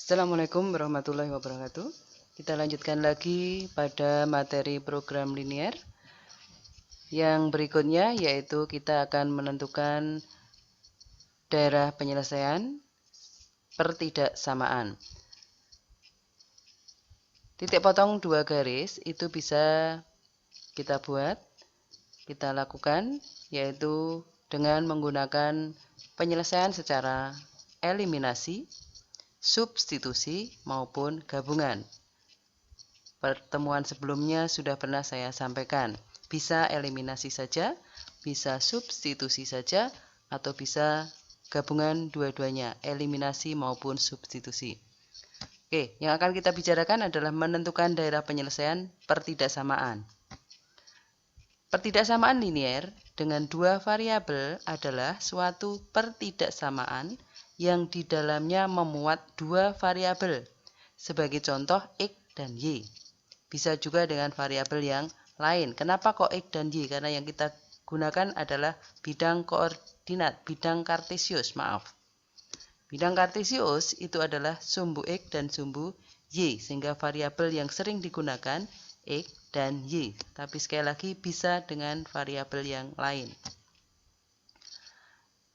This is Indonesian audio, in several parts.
Assalamualaikum warahmatullahi wabarakatuh. Kita lanjutkan lagi pada materi program linear. Yang berikutnya yaitu kita akan menentukan daerah penyelesaian pertidaksamaan. Titik potong dua garis itu bisa kita buat, kita lakukan, yaitu dengan menggunakan penyelesaian secara eliminasi, substitusi, maupun gabungan. Pertemuan sebelumnya sudah pernah saya sampaikan. Bisa eliminasi saja, bisa substitusi saja, atau bisa gabungan dua-duanya, eliminasi maupun substitusi. Oke, yang akan kita bicarakan adalah menentukan daerah penyelesaian pertidaksamaan. Pertidaksamaan linear dengan dua variabel adalah suatu pertidaksamaan yang di dalamnya memuat dua variabel, sebagai contoh X dan Y. Bisa juga dengan variabel yang lain. Kenapa kok X dan Y? Karena yang kita gunakan adalah bidang koordinat, bidang kartesius, Bidang kartesius itu adalah sumbu X dan sumbu Y, sehingga variabel yang sering digunakan X dan Y. Tapi sekali lagi bisa dengan variabel yang lain.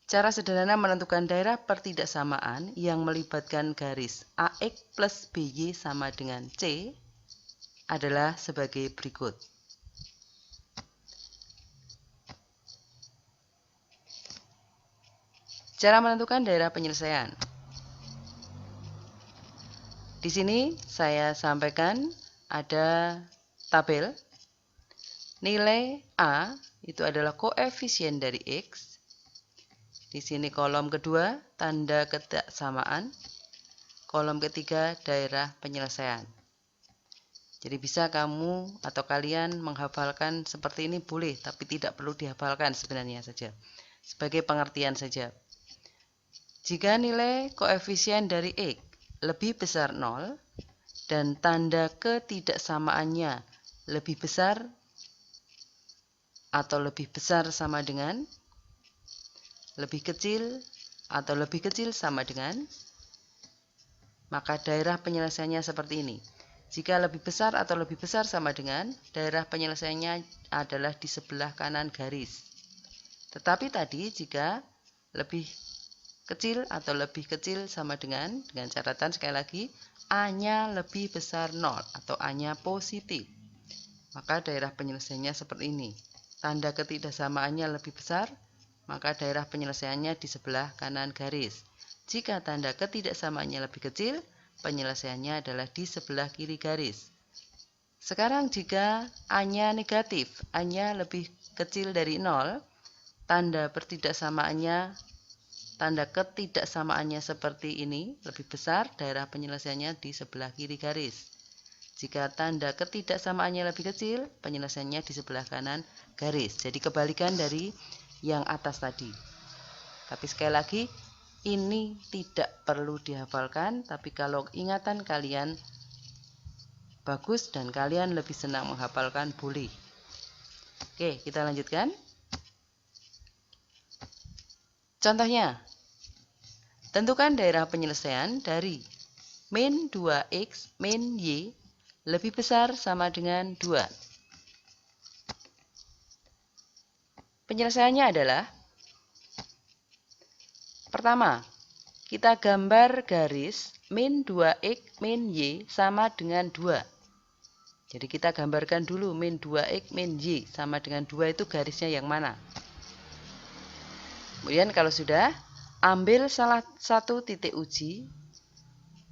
Cara sederhana menentukan daerah pertidaksamaan yang melibatkan garis AX plus BY sama dengan C adalah sebagai berikut. Cara menentukan daerah penyelesaian. Di sini saya sampaikan ada tabel. Nilai A itu adalah koefisien dari X. Di sini kolom kedua, tanda ketidaksamaan. Kolom ketiga, daerah penyelesaian. Jadi bisa kamu atau kalian menghafalkan seperti ini boleh, tapi tidak perlu dihafalkan sebenarnya saja. Sebagai pengertian saja. Jika nilai koefisien dari X lebih besar 0 dan tanda ketidaksamaannya lebih besar atau lebih besar sama dengan, lebih kecil atau lebih kecil sama dengan, maka daerah penyelesaiannya seperti ini. Jika lebih besar atau lebih besar sama dengan, daerah penyelesaiannya adalah di sebelah kanan garis. Tetapi tadi jika lebih kecil atau lebih kecil sama dengan catatan sekali lagi, A-nya lebih besar 0 atau A-nya positif, maka daerah penyelesaiannya seperti ini. Tanda ketidaksamaannya lebih besar, maka daerah penyelesaiannya di sebelah kanan garis. Jika tanda ketidaksamaannya lebih kecil, penyelesaiannya adalah di sebelah kiri garis. Sekarang jika A-nya negatif, A-nya lebih kecil dari 0, tanda ketidaksamaannya seperti ini, lebih besar, daerah penyelesaiannya di sebelah kiri garis. Jika tanda ketidaksamaannya lebih kecil, penyelesaiannya di sebelah kanan garis. Jadi kebalikan dari yang atas tadi. Tapi sekali lagi, ini tidak perlu dihafalkan, tapi kalau ingatan kalian bagus dan kalian lebih senang menghafalkan, boleh. Oke, kita lanjutkan. Contohnya, tentukan daerah penyelesaian dari min 2x min y lebih besar sama dengan 2. Penyelesaiannya adalah, pertama, kita gambar garis min 2x min y sama dengan 2. Jadi kita gambarkan dulu min 2x min y sama dengan 2 itu garisnya yang mana. Kemudian kalau sudah, ambil salah satu titik uji.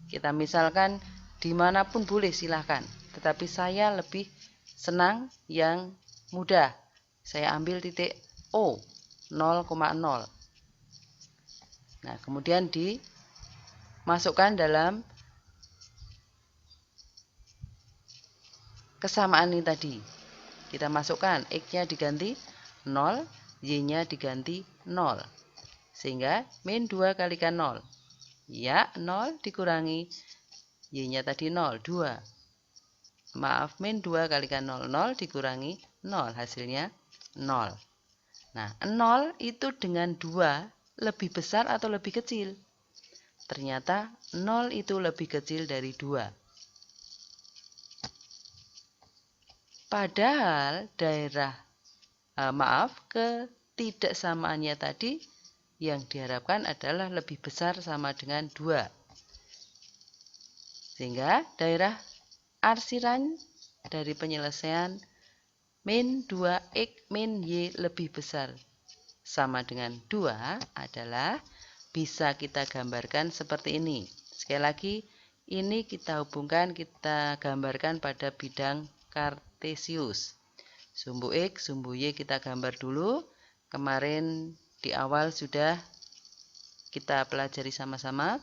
Kita misalkan dimanapun boleh silahkan. Tetapi saya lebih senang yang mudah. Saya ambil titik O, 0,0. Nah, kemudian dimasukkan dalam kesamaan ini tadi. Kita masukkan, X-nya diganti 0, Y-nya diganti 0. Sehingga min 2 kalikan 0. Ya, 0 dikurangi Y-nya tadi 0, 2. Maaf, min 2 kalikan 0, 0 dikurangi 0, hasilnya 0. Nah, 0 itu dengan 2 lebih besar atau lebih kecil? ternyata 0 itu lebih kecil dari 2. Padahal daerah ketidaksamaannya tadi yang diharapkan adalah lebih besar sama dengan 2. Sehingga daerah arsiran dari penyelesaian min 2x min y lebih besar sama dengan 2 adalah bisa kita gambarkan seperti ini. Sekali lagi, ini kita hubungkan, kita gambarkan pada bidang kartesius. Sumbu X, sumbu Y kita gambar dulu. Kemarin di awal sudah kita pelajari sama-sama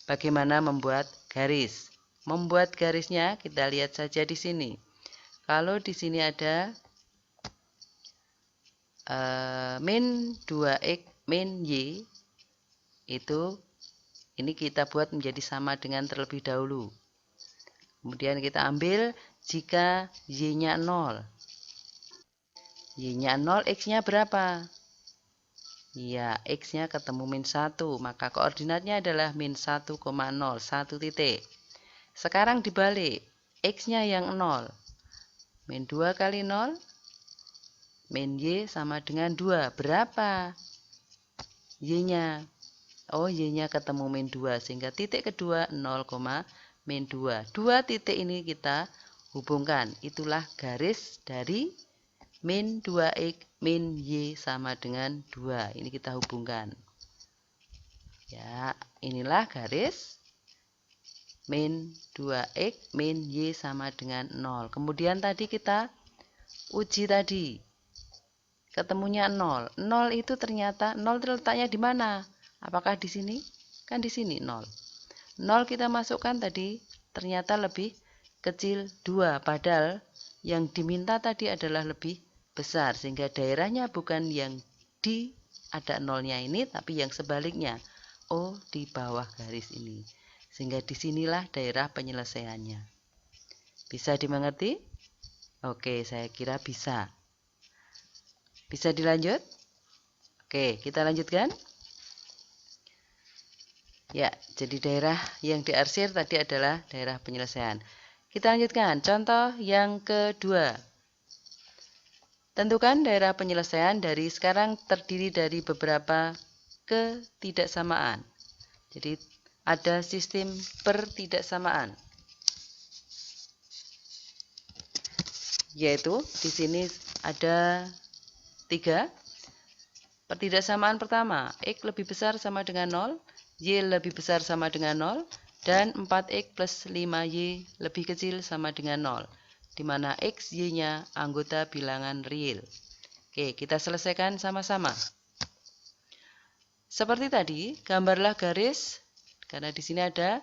bagaimana membuat garis. Membuat garisnya kita lihat saja di sini. Kalau di sini ada min 2x min y, itu ini kita buat menjadi sama dengan terlebih dahulu. Kemudian kita ambil jika y-nya 0. Y-nya 0, x-nya berapa? Ya, x-nya ketemu min 1, maka koordinatnya adalah min 1,0, 1 titik. Sekarang dibalik, x-nya yang 0. Min 2 kali 0, min y sama dengan 2. Berapa y-nya? Oh, y-nya ketemu min 2, sehingga titik kedua 0, min 2. Dua titik ini kita hubungkan. Itulah garis dari min 2x min y sama dengan 2. Ini kita hubungkan. Ya, inilah garis min 2x min y sama dengan 0. Kemudian tadi kita uji tadi. Ketemunya 0. 0 itu ternyata 0 terletaknya di mana? Apakah di sini? Kan di sini 0. 0 kita masukkan tadi ternyata lebih kecil 2. Padahal yang diminta tadi adalah lebih besar. Sehingga daerahnya bukan yang di ada 0-nya ini, tapi yang sebaliknya. Oh, di bawah garis ini. Sehingga disinilah daerah penyelesaiannya. Bisa dimengerti? Oke, saya kira bisa. Bisa dilanjut? Oke, kita lanjutkan. Ya, jadi daerah yang diarsir tadi adalah daerah penyelesaian. Kita lanjutkan. Contoh yang kedua. Tentukan daerah penyelesaian dari sekarang terdiri dari beberapa ketidaksamaan. Jadi ada sistem pertidaksamaan. Yaitu di sini ada 3. Pertidaksamaan pertama, x lebih besar sama dengan 0. Y lebih besar sama dengan 0, dan 4x plus 5y lebih kecil sama dengan 0, di mana x, y-nya anggota bilangan real. Oke, kita selesaikan sama-sama. Seperti tadi, gambarlah garis, karena di sini ada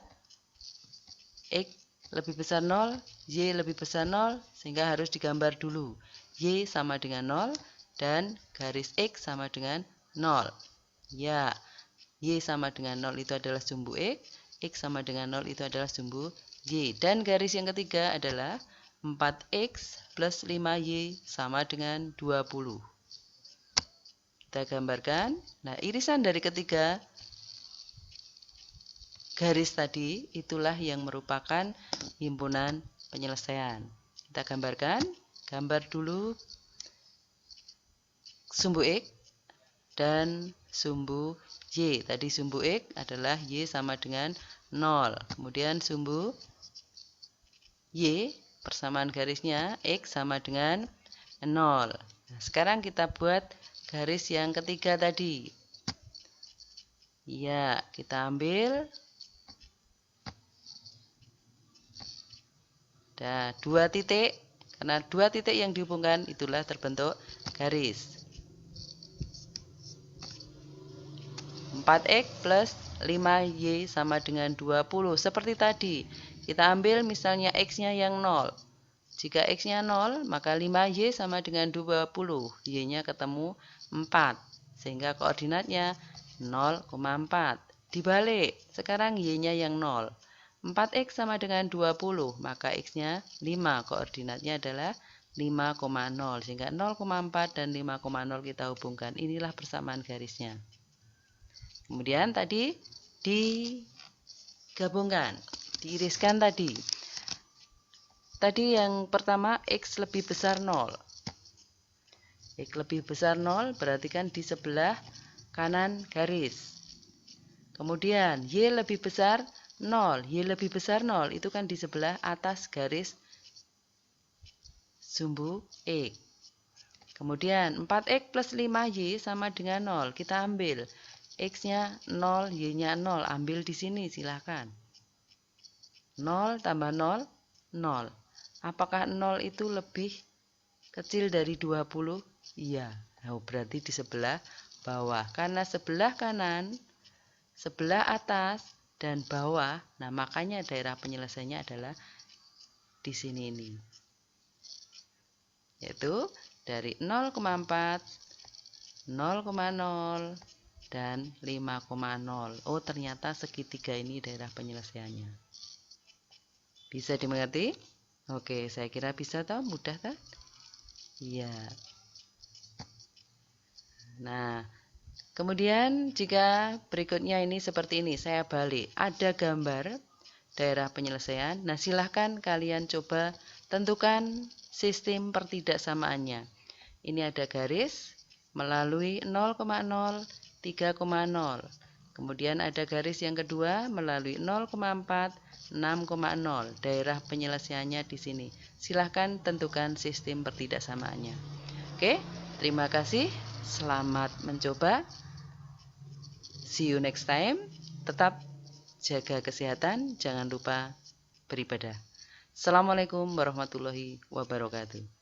x lebih besar 0, y lebih besar 0, sehingga harus digambar dulu. Y sama dengan 0, dan garis x sama dengan 0. Ya, y sama dengan 0 itu adalah sumbu x sama dengan 0 itu adalah sumbu y. Dan garis yang ketiga adalah 4x plus 5y sama dengan 20. Kita gambarkan. Nah, irisan dari ketiga garis tadi itulah yang merupakan himpunan penyelesaian. Kita gambarkan. Gambar dulu sumbu x dan sumbu y. Tadi sumbu x adalah y sama dengan 0. Kemudian sumbu y, persamaan garisnya x sama dengan 0. Nah, sekarang kita buat garis yang ketiga tadi. Ya, kita ambil. Nah, 2 titik. Karena 2 titik yang dihubungkan itulah terbentuk garis. 4x plus 5y sama dengan 20. Seperti tadi, kita ambil misalnya x-nya yang 0. Jika x-nya 0, maka 5y sama dengan 20. Y-nya ketemu 4. Sehingga koordinatnya 0,4. Dibalik, sekarang y-nya yang 0. 4x sama dengan 20, maka x-nya 5. Koordinatnya adalah 5,0. Sehingga 0,4 dan 5,0 kita hubungkan. Inilah persamaan garisnya. Kemudian tadi digabungkan, diiriskan tadi. Tadi yang pertama X lebih besar 0. X lebih besar 0 berarti kan di sebelah kanan garis. Kemudian Y lebih besar 0. Y lebih besar 0 itu kan di sebelah atas garis sumbu X. Kemudian 4X plus 5Y sama dengan 0. Kita ambil X-nya 0, Y-nya 0. Ambil di sini silahkan. 0 tambah 0, 0. Apakah 0 itu lebih kecil dari 20? Iya. Nah, berarti di sebelah bawah. Karena sebelah kanan, sebelah atas, dan bawah, nah makanya daerah penyelesaiannya adalah di sini ini. Yaitu dari 0,4, 0,0, dan 5,0. Oh, ternyata segitiga ini daerah penyelesaiannya. Bisa dimengerti? Oke, saya kira bisa toh, mudah toh? Iya. Nah, kemudian jika berikutnya ini seperti ini, saya balik. Ada gambar daerah penyelesaian. Nah, silahkan kalian coba tentukan sistem pertidaksamaannya. Ini ada garis melalui 0,0, 3,0. Kemudian ada garis yang kedua melalui 0,4, 6,0. Daerah penyelesaiannya di sini. Silahkan tentukan sistem pertidaksamaannya. Oke, terima kasih. Selamat mencoba. See you next time. Tetap jaga kesehatan. Jangan lupa beribadah. Assalamualaikum warahmatullahi wabarakatuh.